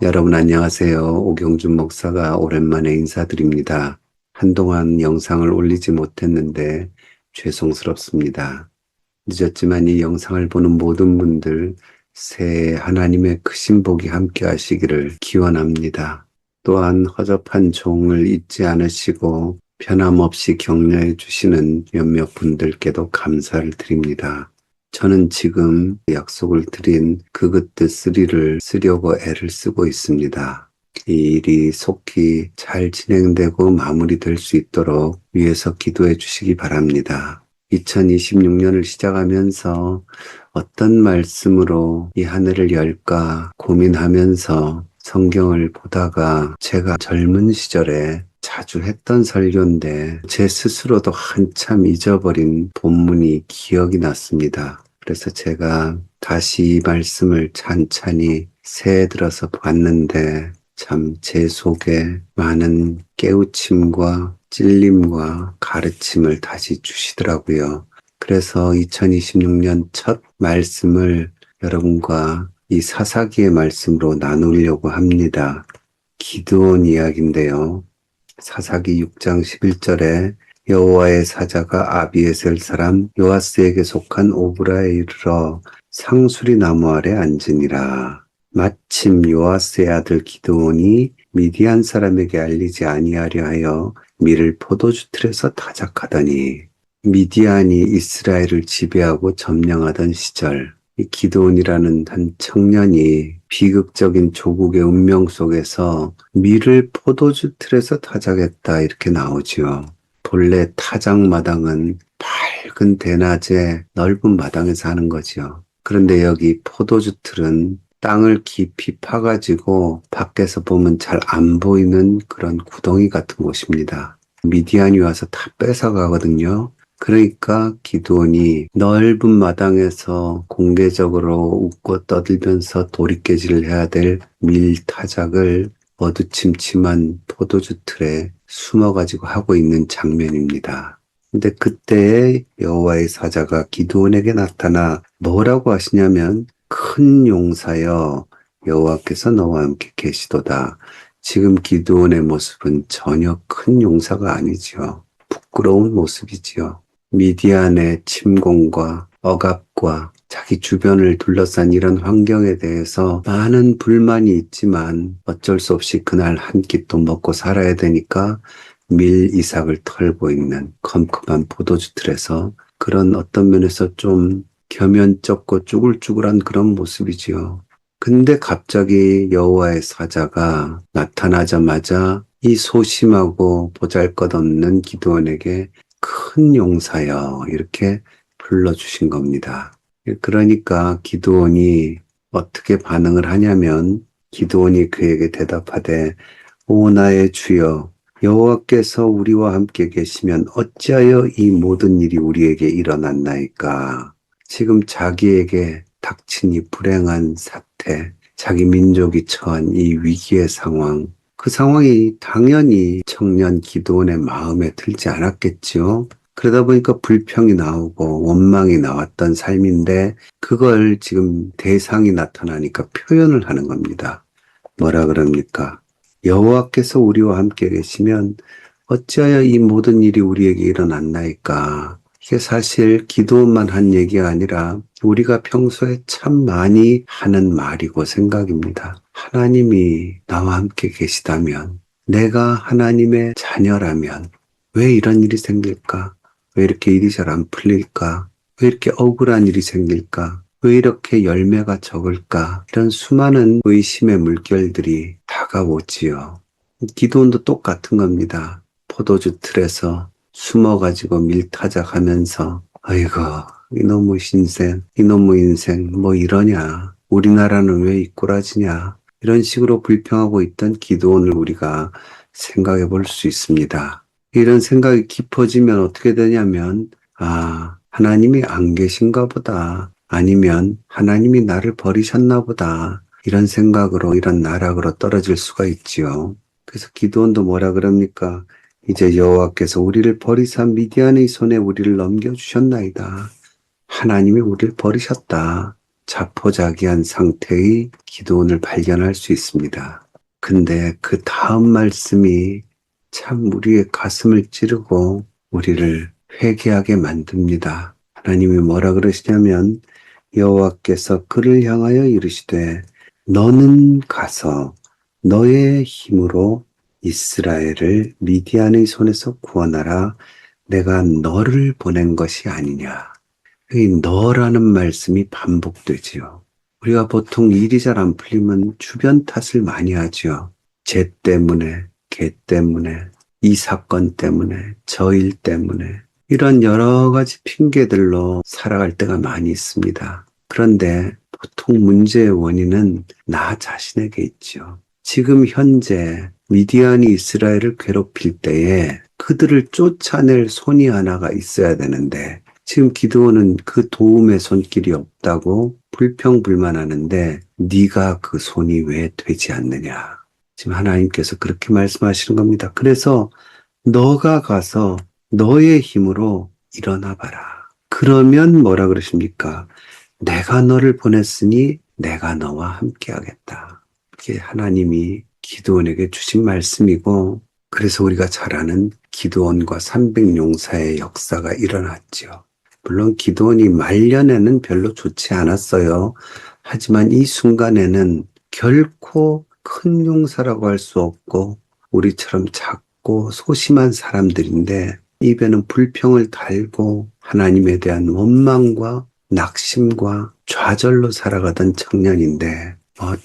여러분 안녕하세요. 오경준 목사가 오랜만에 인사드립니다. 한동안 영상을 올리지 못했는데 죄송스럽습니다. 늦었지만 이 영상을 보는 모든 분들 새해 하나님의 크신 복이 함께 하시기를 기원합니다. 또한 허접한 종을 잊지 않으시고 변함없이 격려해 주시는 몇몇 분들께도 감사를 드립니다. 저는 지금 약속을 드린 그것들 3를 쓰려고 애를 쓰고 있습니다. 이 일이 속히 잘 진행되고 마무리될 수 있도록 위에서 기도해 주시기 바랍니다. 2026년을 시작하면서 어떤 말씀으로 이 한 해를 열까 고민하면서 성경을 보다가 제가 젊은 시절에 자주 했던 설교인데 제 스스로도 한참 잊어버린 본문이 기억이 났습니다. 그래서 제가 다시 이 말씀을 찬찬히 새해 들어서 봤는데 참 제 속에 많은 깨우침과 찔림과 가르침을 다시 주시더라고요. 그래서 2026년 첫 말씀을 여러분과 이 사사기의 말씀으로 나누려고 합니다. 기드온 이야기인데요. 사사기 6장 11절에 여호와의 사자가 아비에셀 사람 요아스에게 속한 오브라에 이르러 상수리 나무 아래 앉으니라. 마침 요아스의 아들 기드온이 미디안 사람에게 알리지 아니하려 하여 밀을 포도주 틀에서 타작하더니 미디안이 이스라엘을 지배하고 점령하던 시절 이 기드온이라는 한 청년이 비극적인 조국의 운명 속에서 밀을 포도주 틀에서 타작했다 이렇게 나오죠. 본래 타작마당은 밝은 대낮에 넓은 마당에서 하는 거죠. 그런데 여기 포도주 틀은 땅을 깊이 파가지고 밖에서 보면 잘 안 보이는 그런 구덩이 같은 곳입니다. 미디안이 와서 다 뺏어가거든요. 그러니까 기드온이 넓은 마당에서 공개적으로 웃고 떠들면서 도리깨질을 해야 될 밀타작을 어두침침한 포도주 틀에 숨어가지고 하고 있는 장면입니다. 근데 그때 여호와의 사자가 기드온에게 나타나 뭐라고 하시냐면 큰 용사여 여호와께서 너와 함께 계시도다. 지금 기드온의 모습은 전혀 큰 용사가 아니지요. 부끄러운 모습이지요. 미디안의 침공과 억압과 자기 주변을 둘러싼 이런 환경에 대해서 많은 불만이 있지만 어쩔 수 없이 그날 한 끼도 먹고 살아야 되니까 밀 이삭을 털고 있는 컴컴한 포도주 틀에서 그런 어떤 면에서 좀 겸연쩍고 쭈글쭈글한 그런 모습이지요. 근데 갑자기 여호와의 사자가 나타나자마자 이 소심하고 보잘것없는 기드온에게 큰 용사여 이렇게 불러주신 겁니다. 그러니까 기드온이 어떻게 반응을 하냐면 기드온이 그에게 대답하되 오 나의 주여 여호와께서 우리와 함께 계시면 어찌하여 이 모든 일이 우리에게 일어났나이까. 지금 자기에게 닥친 이 불행한 사태, 자기 민족이 처한 이 위기의 상황, 그 상황이 당연히 청년 기드온의 마음에 들지 않았겠지요. 그러다 보니까 불평이 나오고 원망이 나왔던 삶인데 그걸 지금 대상이 나타나니까 표현을 하는 겁니다. 뭐라 그럽니까? 여호와께서 우리와 함께 계시면 어찌하여 이 모든 일이 우리에게 일어났나이까. 이게 사실 기드온만 한 얘기가 아니라 우리가 평소에 참 많이 하는 말이고 생각입니다. 하나님이 나와 함께 계시다면, 내가 하나님의 자녀라면 왜 이런 일이 생길까? 왜 이렇게 일이 잘 안 풀릴까? 왜 이렇게 억울한 일이 생길까? 왜 이렇게 열매가 적을까? 이런 수많은 의심의 물결들이 다가오지요. 기도원도 똑같은 겁니다. 포도주 틀에서 숨어가지고 밀타작하면서 아이고 이놈의 신생, 이놈의 인생 뭐 이러냐? 우리나라는 왜 이 꼴아지냐? 이런 식으로 불평하고 있던 기도원을 우리가 생각해 볼 수 있습니다. 이런 생각이 깊어지면 어떻게 되냐면 하나님이 안 계신가 보다. 아니면 하나님이 나를 버리셨나 보다. 이런 생각으로 이런 나락으로 떨어질 수가 있지요. 그래서 기드온도 뭐라 그럽니까? 이제 여호와께서 우리를 버리사 미디안의 손에 우리를 넘겨주셨나이다. 하나님이 우리를 버리셨다. 자포자기한 상태의 기도원을 발견할 수 있습니다. 근데 그 다음 말씀이 참 우리의 가슴을 찌르고 우리를 회개하게 만듭니다. 하나님이 뭐라 그러시냐면 여호와께서 그를 향하여 이르시되 너는 가서 너의 힘으로 이스라엘을 미디안의 손에서 구원하라. 내가 너를 보낸 것이 아니냐. 이 너라는 말씀이 반복되지요. 우리가 보통 일이 잘 안 풀리면 주변 탓을 많이 하지요. 쟤 때문에, 걔 때문에, 이 사건 때문에, 저 일 때문에 이런 여러 가지 핑계들로 살아갈 때가 많이 있습니다. 그런데 보통 문제의 원인은 나 자신에게 있죠. 지금 현재 미디안이 이스라엘을 괴롭힐 때에 그들을 쫓아낼 손이 하나가 있어야 되는데 지금 기드온은 그 도움의 손길이 없다고 불평불만하는데 네가 그 손이 왜 되지 않느냐. 지금 하나님께서 그렇게 말씀하시는 겁니다. 그래서 너가 가서 너의 힘으로 일어나 봐라. 그러면 뭐라 그러십니까? 내가 너를 보냈으니 내가 너와 함께 하겠다. 이게 하나님이 기드온에게 주신 말씀이고 그래서 우리가 잘 아는 기드온과 300용사의 역사가 일어났죠. 물론 기드온이 말년에는 별로 좋지 않았어요. 하지만 이 순간에는 결코 큰 용사라고 할 수 없고 우리처럼 작고 소심한 사람들인데 입에는 불평을 달고 하나님에 대한 원망과 낙심과 좌절로 살아가던 청년인데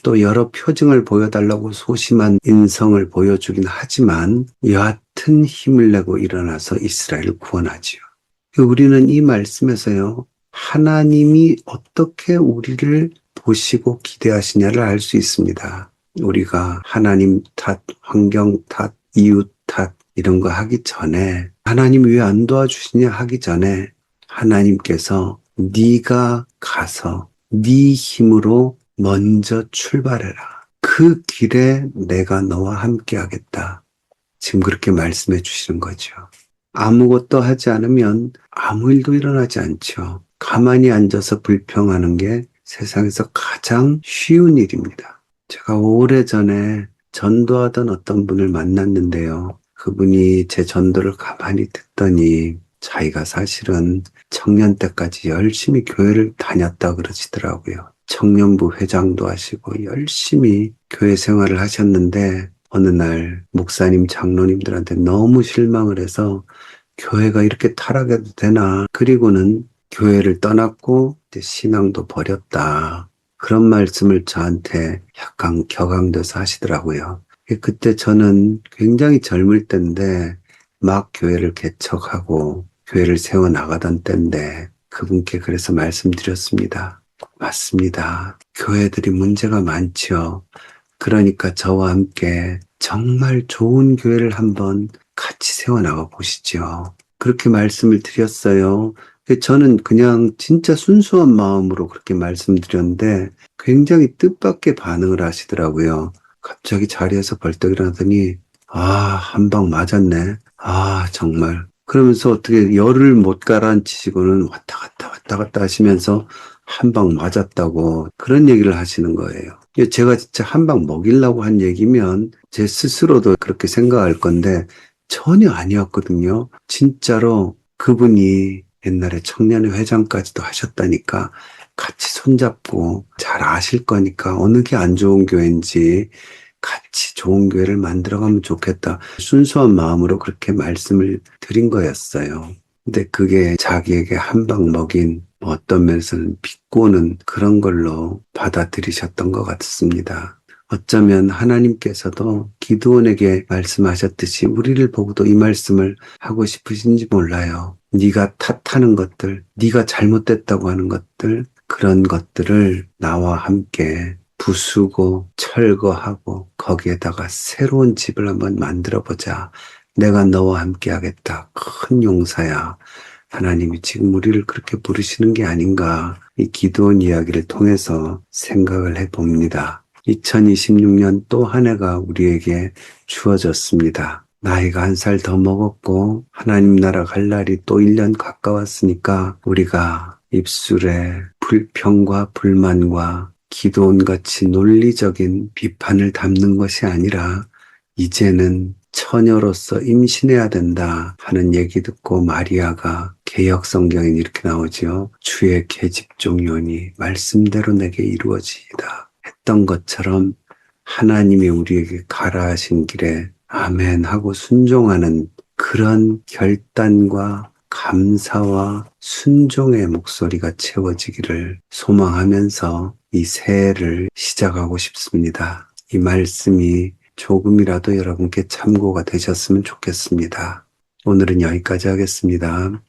또 여러 표징을 보여달라고 소심한 인성을 보여주긴 하지만 여하튼 힘을 내고 일어나서 이스라엘을 구원하지요. 우리는 이 말씀에서요. 하나님이 어떻게 우리를 보시고 기대하시냐를 알 수 있습니다. 우리가 하나님 탓, 환경 탓, 이웃 탓 이런 거 하기 전에 하나님 왜 안 도와주시냐 하기 전에 하나님께서 네가 가서 네 힘으로 먼저 출발해라. 그 길에 내가 너와 함께 하겠다. 지금 그렇게 말씀해 주시는 거죠. 아무것도 하지 않으면 아무 일도 일어나지 않죠. 가만히 앉아서 불평하는 게 세상에서 가장 쉬운 일입니다. 제가 오래전에 전도하던 어떤 분을 만났는데요. 그분이 제 전도를 가만히 듣더니 자기가 사실은 청년 때까지 열심히 교회를 다녔다 그러시더라고요. 청년부 회장도 하시고 열심히 교회 생활을 하셨는데 어느 날 목사님, 장로님들한테 너무 실망을 해서 교회가 이렇게 타락해도 되나? 그리고는 교회를 떠났고 이제 신앙도 버렸다. 그런 말씀을 저한테 약간 격앙돼서 하시더라고요. 그때 저는 굉장히 젊을 때인데 막 교회를 개척하고 교회를 세워나가던 때인데 그분께 그래서 말씀드렸습니다. 맞습니다. 교회들이 문제가 많죠. 그러니까 저와 함께 정말 좋은 교회를 한번 같이 세워나가 보시죠. 그렇게 말씀을 드렸어요. 저는 그냥 진짜 순수한 마음으로 그렇게 말씀드렸는데 굉장히 뜻밖의 반응을 하시더라고요. 갑자기 자리에서 벌떡 일어나더니 한 방 맞았네. 정말. 그러면서 어떻게 열을 못 가라앉히시고는 왔다 갔다 하시면서 한 방 맞았다고 그런 얘기를 하시는 거예요. 제가 진짜 한 방 먹이려고 한 얘기면 제 스스로도 그렇게 생각할 건데 전혀 아니었거든요. 진짜로 그분이 옛날에 청년회 회장까지도 하셨다니까 같이 손잡고 잘 아실 거니까 어느 게 안 좋은 교회인지 같이 좋은 교회를 만들어가면 좋겠다. 순수한 마음으로 그렇게 말씀을 드린 거였어요. 근데 그게 자기에게 한 방 먹인 어떤 면에서는 비꼬는 그런 걸로 받아들이셨던 것 같습니다. 어쩌면 하나님께서도 기드온에게 말씀하셨듯이 우리를 보고도 이 말씀을 하고 싶으신지 몰라요. 네가 탓하는 것들, 네가 잘못됐다고 하는 것들, 그런 것들을 나와 함께 부수고 철거하고 거기에다가 새로운 집을 한번 만들어보자. 내가 너와 함께 하겠다. 큰 용사야. 하나님이 지금 우리를 그렇게 부르시는 게 아닌가. 이 기드온 이야기를 통해서 생각을 해봅니다. 2026년 또 한 해가 우리에게 주어졌습니다. 나이가 한 살 더 먹었고 하나님 나라 갈 날이 또 1년 가까웠으니까 우리가 입술에 불평과 불만과 기도원같이 논리적인 비판을 담는 것이 아니라 이제는 처녀로서 임신해야 된다 하는 얘기 듣고 마리아가 개역 성경에 이렇게 나오죠. 주의 계집종이오니 말씀대로 내게 이루어지이다 했던 것처럼 하나님이 우리에게 가라 하신 길에 아멘 하고 순종하는 그런 결단과 감사와 순종의 목소리가 채워지기를 소망하면서 이 새해를 시작하고 싶습니다. 이 말씀이 조금이라도 여러분께 참고가 되셨으면 좋겠습니다. 오늘은 여기까지 하겠습니다.